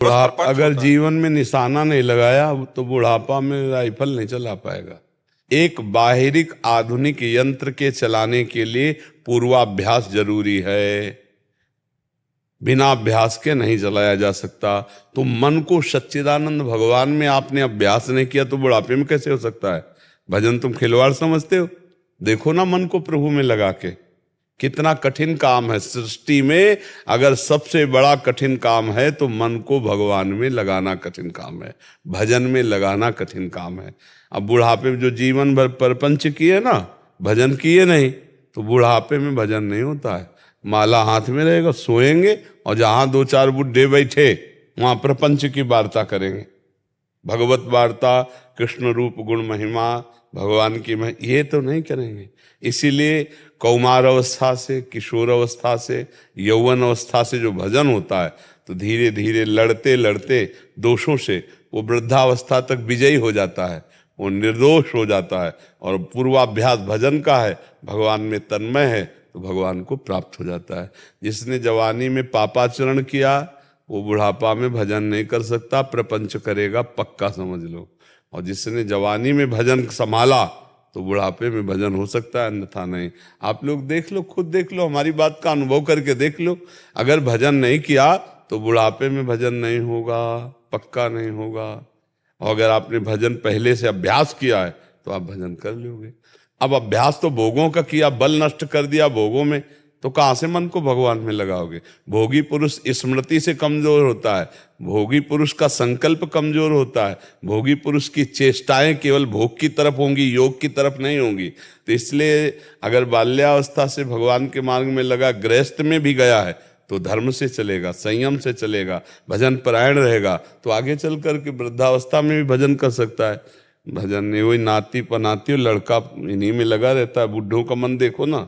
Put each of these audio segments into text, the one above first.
बुढ़ापा अगर होता है। जीवन में निशाना नहीं लगाया तो बुढ़ापा में राइफल नहीं चला पाएगा। एक बाहरिक आधुनिक यंत्र के चलाने के लिए पूर्वाभ्यास जरूरी है, बिना अभ्यास के नहीं चलाया जा सकता। तो मन को सच्चिदानंद भगवान में आपने अभ्यास नहीं किया तो बुढ़ापे में कैसे हो सकता है? भजन तुम खिलवाड़ समझते हो? देखो ना मन को प्रभु में लगा के, कितना कठिन काम है सृष्टि में। अगर सबसे बड़ा कठिन काम है तो मन को भगवान में लगाना कठिन काम है, भजन में लगाना कठिन काम है। अब बुढ़ापे में जो जीवन भर परपंच किए ना, भजन किए नहीं, तो बुढ़ापे में भजन नहीं होता है। माला हाथ में रहेगा, सोएंगे और जहां दो चार बुढ़े बैठे वहां प्रपंच की वार्ता करेंगे, भगवत वार्ता, कृष्ण रूप गुण महिमा, भगवान की ये तो नहीं करेंगे। इसीलिए कौमार अवस्था से, किशोर अवस्था से, यौवन अवस्था से जो भजन होता है तो धीरे धीरे लड़ते लड़ते दोषों से वो वृद्धावस्था तक विजयी हो जाता है, वो निर्दोष हो जाता है। और पूर्वाभ्यास भजन का है, भगवान में तन्मय है तो भगवान को प्राप्त हो जाता है। जिसने जवानी में पापाचरण किया वो बुढ़ापा में भजन नहीं कर सकता, प्रपंच करेगा पक्का समझ लो। और जिसने जवानी में भजन संभाला तो बुढ़ापे में भजन हो सकता है, अन्यथा नहीं। आप लोग देख लो, खुद देख लो, हमारी बात का अनुभव करके देख लो। अगर भजन नहीं किया तो बुढ़ापे में भजन नहीं होगा, पक्का नहीं होगा। और अगर आपने भजन पहले से अभ्यास किया है तो आप भजन कर लोगे। अब अभ्यास तो भोगों का किया, बल नष्ट कर दिया भोगों में, तो कहाँ से मन को भगवान में लगाओगे? भोगी पुरुष स्मृति से कमजोर होता है, भोगी पुरुष का संकल्प कमजोर होता है, भोगी पुरुष की चेष्टाएं केवल भोग की तरफ होंगी, योग की तरफ नहीं होंगी। तो इसलिए अगर बाल्यावस्था से भगवान के मार्ग में लगा, गृहस्थ में भी गया है तो धर्म से चलेगा, संयम से चलेगा, भजन परायण रहेगा, तो आगे चल करके वृद्धावस्था में भी भजन कर सकता है। भजन नहीं, वही नाती पनाती लड़का इन्हीं में लगा रहता है। बुढ़ों का मन देखो ना,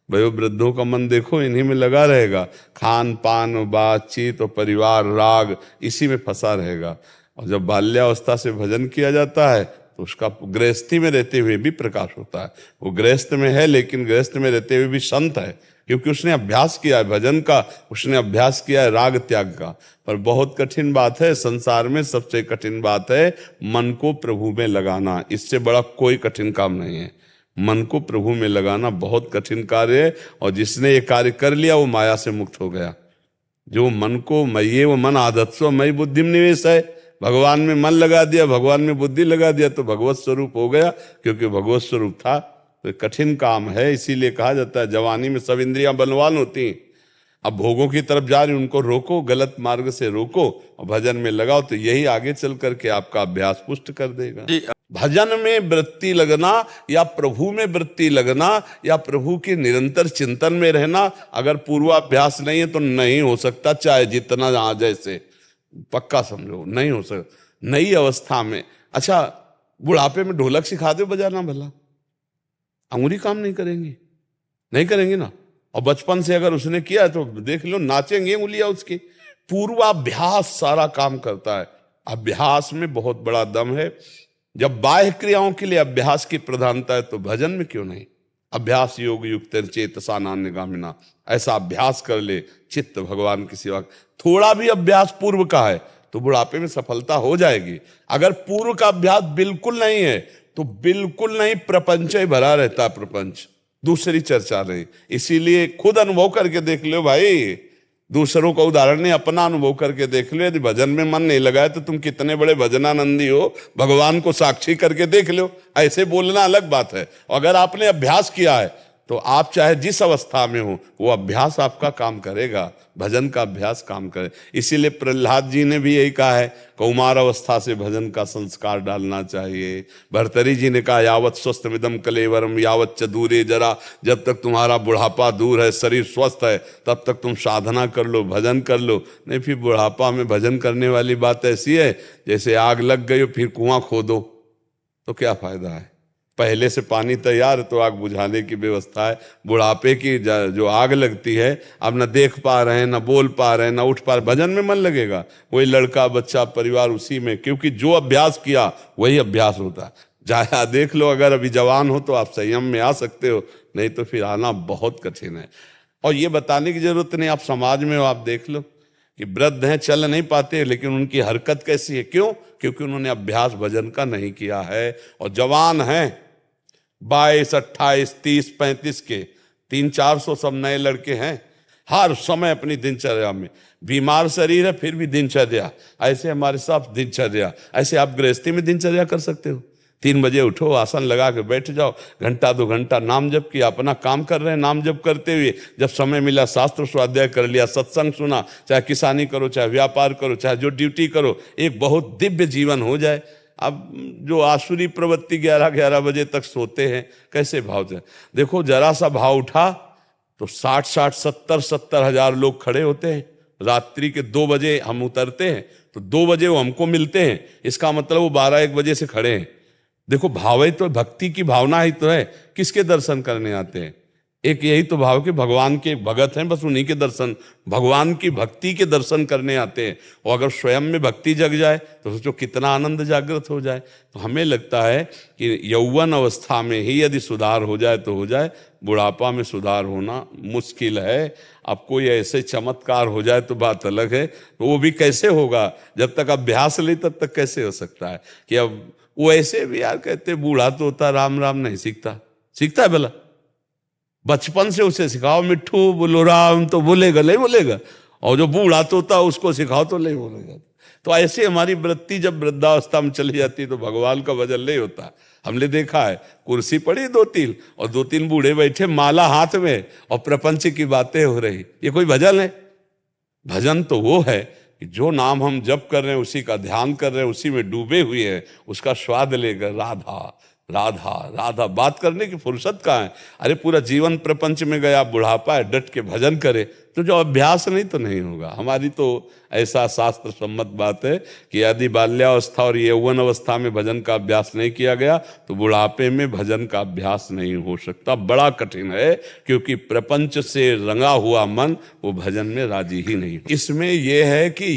भयो वृद्धों का मन देखो, इन्हीं में लगा रहेगा। खान पान, बातचीत और परिवार, राग, इसी में फंसा रहेगा। और जब बाल्यावस्था से भजन किया जाता है तो उसका गृहस्थी में रहते हुए भी प्रकाश होता है। वो गृहस्थ में है लेकिन गृहस्थ में रहते हुए भी संत है, क्योंकि उसने अभ्यास किया है भजन का, उसने अभ्यास किया है राग त्याग का। पर बहुत कठिन बात है, संसार में सबसे कठिन बात है मन को प्रभु में लगाना। इससे बड़ा कोई कठिन काम नहीं है। मन को प्रभु में लगाना बहुत कठिन कार्य है, और जिसने ये कार्य कर लिया वो माया से मुक्त हो गया। जो मन को मय्ये वो मन आदत्सो मयि बुद्धि निवेश है, भगवान में मन लगा दिया, भगवान में बुद्धि लगा दिया तो भगवत स्वरूप हो गया, क्योंकि भगवत स्वरूप था। तो कठिन काम है, इसीलिए कहा जाता है जवानी में सब इंद्रियां बलवान होती हैं। अब भोगों की तरफ जा रही उनको रोको, गलत मार्ग से रोको और भजन में लगाओ, तो यही आगे चल करके आपका अभ्यास पुष्ट कर देगा। भजन में वृत्ति लगना या प्रभु में वृत्ति लगना या प्रभु के निरंतर चिंतन में रहना, अगर पूर्वाभ्यास नहीं है तो नहीं हो सकता, चाहे जितना आ जैसे, पक्का समझो नहीं हो सकता। नई अवस्था में, अच्छा बुढ़ापे में ढोलक सिखा दो बजाना, भला अंगुरी काम नहीं करेंगी, नहीं करेंगे ना। और बचपन से अगर उसने किया तो देख लो नाचेंगे उंगलियां उसकी। पूर्वाभ्यास सारा काम करता है, अभ्यास में बहुत बड़ा दम है। जब बाह्य क्रियाओं के लिए अभ्यास की प्रधानता है तो भजन में क्यों नहीं? अभ्यास योग युक्त चेतसा नान्यगामिना, ऐसा अभ्यास कर ले चित्त भगवान की सेवा। थोड़ा भी अभ्यास पूर्व का है तो बुढ़ापे में सफलता हो जाएगी। अगर पूर्व का अभ्यास बिल्कुल नहीं है तो बिल्कुल नहीं, प्रपंच ही भरा रहता है, प्रपंच, दूसरी चर्चा नहीं। इसीलिए खुद अनुभव करके देख लो भाई, दूसरों का उदाहरण नहीं, अपना अनुभव करके देख लो। यदि भजन में मन नहीं लगाए तो तुम कितने बड़े भजनानंदी हो, भगवान को साक्षी करके देख लो। ऐसे बोलना अलग बात है। अगर आपने अभ्यास किया है तो आप चाहे जिस अवस्था में हो वो अभ्यास आपका काम करेगा, भजन का अभ्यास काम करे। इसीलिए प्रहलाद जी ने भी यही कहा है, कौमार अवस्था से भजन का संस्कार डालना चाहिए। भर्तरी जी ने कहा, यावत स्वस्थ मिदम कलेवरम यावत च दूरे जरा, जब तक तुम्हारा बुढ़ापा दूर है, शरीर स्वस्थ है, तब तक तुम साधना कर लो, भजन कर लो। नहीं फिर बुढ़ापा में भजन करने वाली बात ऐसी है जैसे आग लग गई फिर कुआं खोदो, तो क्या फायदा है? पहले से पानी तैयार तो आग बुझाने की व्यवस्था है। बुढ़ापे की जो आग लगती है, अब न देख पा रहे हैं, न बोल पा रहे हैं, न उठ पा रहे, भजन में मन लगेगा। वही लड़का बच्चा परिवार उसी में, क्योंकि जो अभ्यास किया वही अभ्यास होता है। जाया देख लो, अगर अभी जवान हो तो आप संयम में आ सकते हो, नहीं तो फिर आना बहुत कठिन है। और ये बताने की जरूरत नहीं, आप समाज में हो, आप देख लो कि वृद्ध हैं, चल नहीं पाते, लेकिन उनकी हरकत कैसी है? क्यों? क्योंकि उन्होंने अभ्यास भजन का नहीं किया है। और जवान हैं 22, 28, 30, 35 के, 300-400 सब नए लड़के हैं, हर समय अपनी दिनचर्या में, बीमार शरीर है फिर भी दिनचर्या, ऐसे हमारे साथ दिनचर्या। ऐसे आप गृहस्थी में दिनचर्या कर सकते हो? 3 बजे उठो, आसन लगा के बैठ जाओ, घंटा 2 घंटा नाम जप किया, अपना काम कर रहे हैं नाम जप करते हुए, जब समय मिला शास्त्र स्वाध्याय कर लिया, सत्संग सुना, चाहे किसानी करो, चाहे व्यापार करो, चाहे जो ड्यूटी करो, एक बहुत दिव्य जीवन हो जाए। अब जो आसुरी प्रवृत्ति 11-11 बजे तक सोते हैं, कैसे भाव से देखो, जरा सा भाव उठा तो 60-60, 70-70 हजार लोग खड़े होते हैं। रात्रि के 2 बजे हम उतरते हैं तो 2 बजे वो हमको मिलते हैं, इसका मतलब वो 12-1 बजे से खड़े हैं। देखो, भाव ही तो, भक्ति की भावना ही तो है। किसके दर्शन करने आते हैं? एक यही तो भाव कि भगवान के भगत हैं, बस उन्हीं के दर्शन, भगवान की भक्ति के दर्शन करने आते हैं। और अगर स्वयं में भक्ति जग जाए तो सोचो कितना आनंद जागृत हो जाए। तो हमें लगता है कि यौवन अवस्था में ही यदि सुधार हो जाए तो हो जाए, बुढ़ापा में सुधार होना मुश्किल है। अब कोई ऐसे चमत्कार हो जाए तो बात अलग है, तो वो भी कैसे होगा? जब तक अभ्यास ले तब तक कैसे हो सकता है? कि अब वो ऐसे भी यार कहते बूढ़ा तो होता राम राम नहीं सीखता, सीखता है भला? बचपन से उसे सिखाओ मिट्ठू बोलो राम तो बोलेगा, नहीं बोलेगा? और जो बूढ़ा तो होता उसको सिखाओ तो नहीं बोलेगा। तो ऐसे हमारी वृत्ति जब वृद्धावस्था में चली जाती है तो भगवान का भजन नहीं होता। हमने देखा है, कुर्सी पड़ी 2-3 और 2-3 बूढ़े बैठे, माला हाथ में, और प्रपंच की बातें हो रही। ये कोई भजन है? भजन तो वो है कि जो नाम हम जप कर रहे हैं, उसी का ध्यान कर रहे हैं, उसी में डूबे हुए हैं, उसका स्वाद लेकर राधा राधा राधा, बात करने की फुर्सत कहाँ है? अरे पूरा जीवन प्रपंच में गया, बुढ़ापा है, डट के भजन करे, तो जो अभ्यास नहीं तो नहीं होगा। हमारी तो ऐसा शास्त्र सम्मत बात है कि यदि बाल्यावस्था और यौवन अवस्था में भजन का अभ्यास नहीं किया गया तो बुढ़ापे में भजन का अभ्यास नहीं हो सकता। बड़ा कठिन है, क्योंकि प्रपंच से रंगा हुआ मन वो भजन में राजी ही नहीं। इसमें यह है कि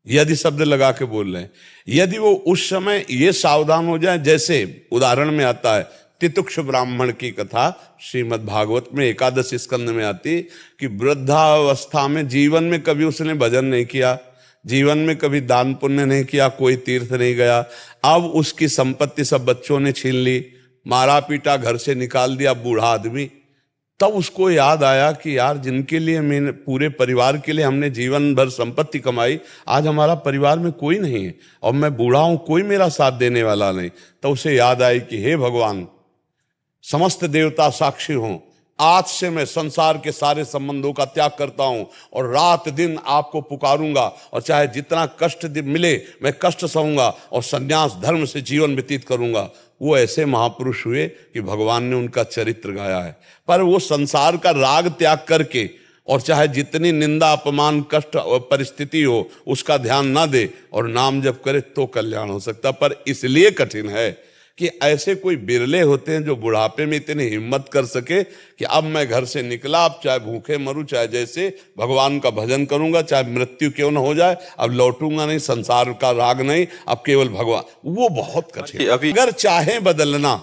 यदि शब्द लगा के बोल रहे हैं, यदि वो उस समय ये सावधान हो जाए, जैसे उदाहरण में आता है तितुक्ष ब्राह्मण की कथा श्रीमद् भागवत में 11 स्कंद में आती, कि वृद्धावस्था में जीवन में कभी उसने भजन नहीं किया, जीवन में कभी दान पुण्य नहीं किया, कोई तीर्थ नहीं गया। अब उसकी संपत्ति सब बच्चों ने छीन ली, मारा पीटा, घर से निकाल दिया, बूढ़ा आदमी। तब उसको याद आया कि यार जिनके लिए मैंने, पूरे परिवार के लिए हमने जीवन भर संपत्ति कमाई, आज हमारा परिवार में कोई नहीं है और मैं बूढ़ा हूं, कोई मेरा साथ देने वाला नहीं। तो उसे याद आई कि हे भगवान, समस्त देवता साक्षी हों, आज से मैं संसार के सारे संबंधों का त्याग करता हूं और रात दिन आपको पुकारूंगा, और चाहे जितना कष्ट मिले मैं कष्ट सहूंगा और संन्यास धर्म से जीवन व्यतीत करूंगा। वो ऐसे महापुरुष हुए कि भगवान ने उनका चरित्र गाया है। पर वो संसार का राग त्याग करके, और चाहे जितनी निंदा अपमान कष्ट परिस्थिति हो उसका ध्यान ना दे और नाम जप करे तो कल्याण हो सकता। पर इसलिए कठिन है कि ऐसे कोई बिरले होते हैं जो बुढ़ापे में इतनी हिम्मत कर सके कि अब मैं घर से निकला, अब चाहे भूखे मरूं, चाहे जैसे, भगवान का भजन करूंगा, चाहे मृत्यु क्यों न हो जाए, अब लौटूंगा नहीं, संसार का राग नहीं, अब केवल भगवान। वो बहुत कठिन। अगर चाहे बदलना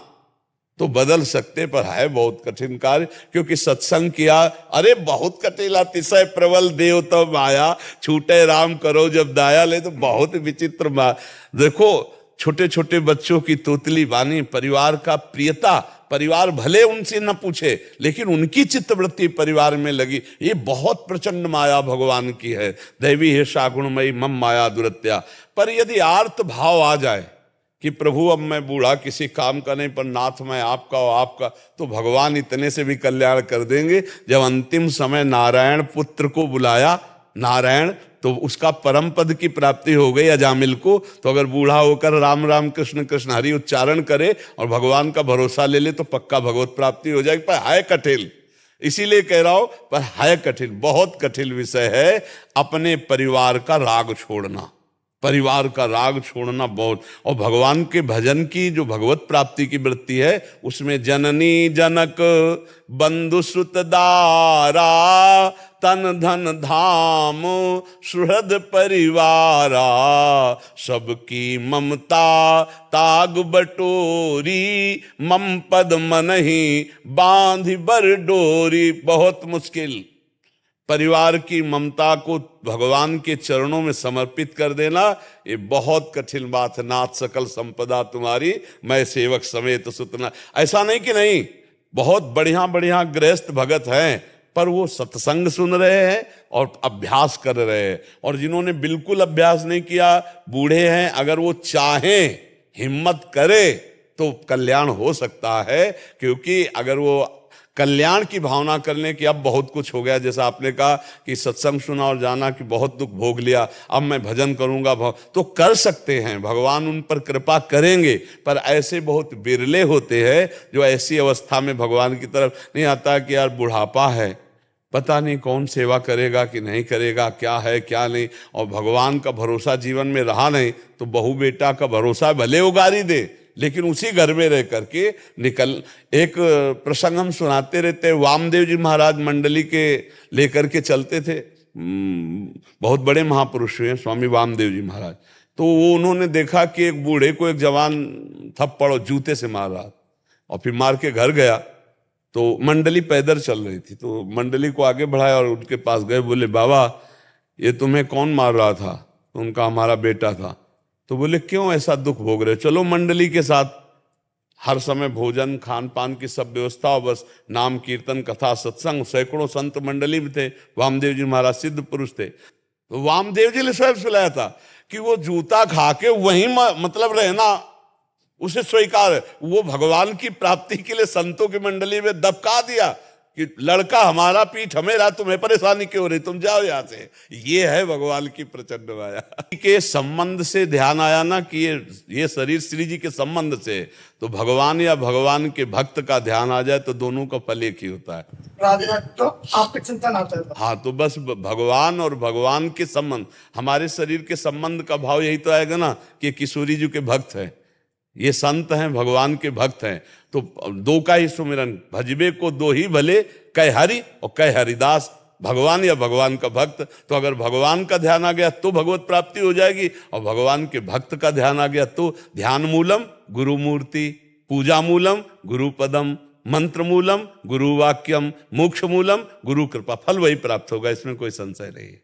तो बदल सकते, पर है बहुत कठिन कार्य, क्योंकि सत्संग किया, अरे बहुत कठिन, अतिशय प्रबल देव तो माया, छूटे राम करो जब दाया ले, तो बहुत विचित्र देखो छोटे छोटे बच्चों की तोतली बानी, परिवार का प्रियता, परिवार भले उनसे न पूछे लेकिन उनकी चित्तवृत्ति परिवार में लगी, ये बहुत प्रचंड माया भगवान की है। दैवी है शागुणमयी मम माया दुरत्या। पर यदि आर्त भाव आ जाए कि प्रभु अब मैं बूढ़ा किसी काम का नहीं, पर नाथ मैं आपका और आपका, तो भगवान इतने से भी कल्याण कर देंगे। जब अंतिम समय नारायण पुत्र को बुलाया, नारायण, तो उसका परम पद की प्राप्ति हो गई अजामिल को। तो अगर बूढ़ा होकर राम राम कृष्ण कृष्ण हरि उच्चारण करे और भगवान का भरोसा ले ले तो पक्का भगवत प्राप्ति हो जाएगी। पर है कठिन, इसीलिए कह रहा हूं, पर है कठिन, बहुत कठिन विषय है अपने परिवार का राग छोड़ना, परिवार का राग छोड़ना बहुत। और भगवान के भजन की जो भगवत प्राप्ति की वृत्ति है उसमें जननी जनक बंधु सुत दारा, तन धन धाम सुहृद परिवारा, सबकी ममता ताग बटोरी, मम पद मनहि बांधि बर डोरी। बहुत मुश्किल, परिवार की ममता को भगवान के चरणों में समर्पित कर देना, ये बहुत कठिन बात है। नाथ सकल संपदा तुम्हारी, मैं सेवक समेत सुतना। ऐसा नहीं कि नहीं, बहुत बढ़िया बढ़िया गृहस्थ भगत हैं, पर वो सत्संग सुन रहे हैं और अभ्यास कर रहे हैं। और जिन्होंने बिल्कुल अभ्यास नहीं किया, बूढ़े हैं, अगर वो चाहें, हिम्मत करे तो कल्याण हो सकता है। क्योंकि अगर वो कल्याण की भावना करने की, अब बहुत कुछ हो गया, जैसा आपने कहा कि सत्संग सुना और जाना कि बहुत दुख भोग लिया, अब मैं भजन करूंगा, तो कर सकते हैं, भगवान उन पर कृपा करेंगे। पर ऐसे बहुत बिरले होते हैं जो ऐसी अवस्था में भगवान की तरफ नहीं आता कि यार बुढ़ापा है, पता नहीं कौन सेवा करेगा कि नहीं करेगा, क्या है क्या नहीं, और भगवान का भरोसा जीवन में रहा नहीं तो बहू बेटा का भरोसा भले उगारी दे, लेकिन उसी घर में रह करके निकल। एक प्रसंग हम सुनाते रहते हैं, वामदेव जी महाराज मंडली के लेकर के चलते थे, बहुत बड़े महापुरुष हैं स्वामी वामदेव जी महाराज। तो वो उन्होंने देखा कि एक बूढ़े को एक जवान थप्पड़ जूते से मार रहा, और फिर मार के घर गया। तो मंडली पैदल चल रही थी, तो मंडली को आगे बढ़ाया और उनके पास गए, बोले बाबा ये तुम्हें कौन मार रहा था? तो उनका हमारा बेटा था। तो बोले क्यों ऐसा दुख भोग रहे? चलो मंडली के साथ, हर समय भोजन खान पान की सब व्यवस्था, और बस नाम कीर्तन कथा सत्संग, सैकड़ों संत मंडली में थे। वामदेव जी महाराज सिद्ध पुरुष थे, तो वामदेव जी ने स्वयं सुनाया था कि वो जूता खा के वहीं मतलब रहना उसे स्वीकार है। वो भगवान की प्राप्ति के लिए संतों की मंडली में दबका दिया कि लड़का हमारा पीठ हमें रहा, तुम्हें परेशानी क्यों हो रही, तुम जाओ यहां से। ये है भगवान की प्रचंड माया के संबंध से ध्यान आया ना कि ये शरीर श्री जी के संबंध से, तो भगवान या भगवान के भक्त का ध्यान आ जाए तो दोनों का फल एक ही होता है। तो आपके चिंतन आता है। हाँ, तो बस भगवान और भगवान के संबंध, हमारे शरीर के संबंध का भाव यही तो आएगा ना कि किशोरी जी के भक्त हैं, ये संत हैं, भगवान के भक्त हैं, तो दो का ही सुमिरन, भजबे को दो ही भले, कह हरि और कह हरिदास, भगवान या भगवान का भक्त। तो अगर भगवान का ध्यान आ गया तो भगवत प्राप्ति हो जाएगी, और भगवान के भक्त का ध्यान आ गया तो ध्यान मूलम गुरु मूर्ति, पूजा मूलम गुरु पदम, मंत्र मूलम गुरु वाक्यम, मोक्ष मूलम गुरु कृपा, फल वही प्राप्त होगा, इसमें कोई संशय नहीं है।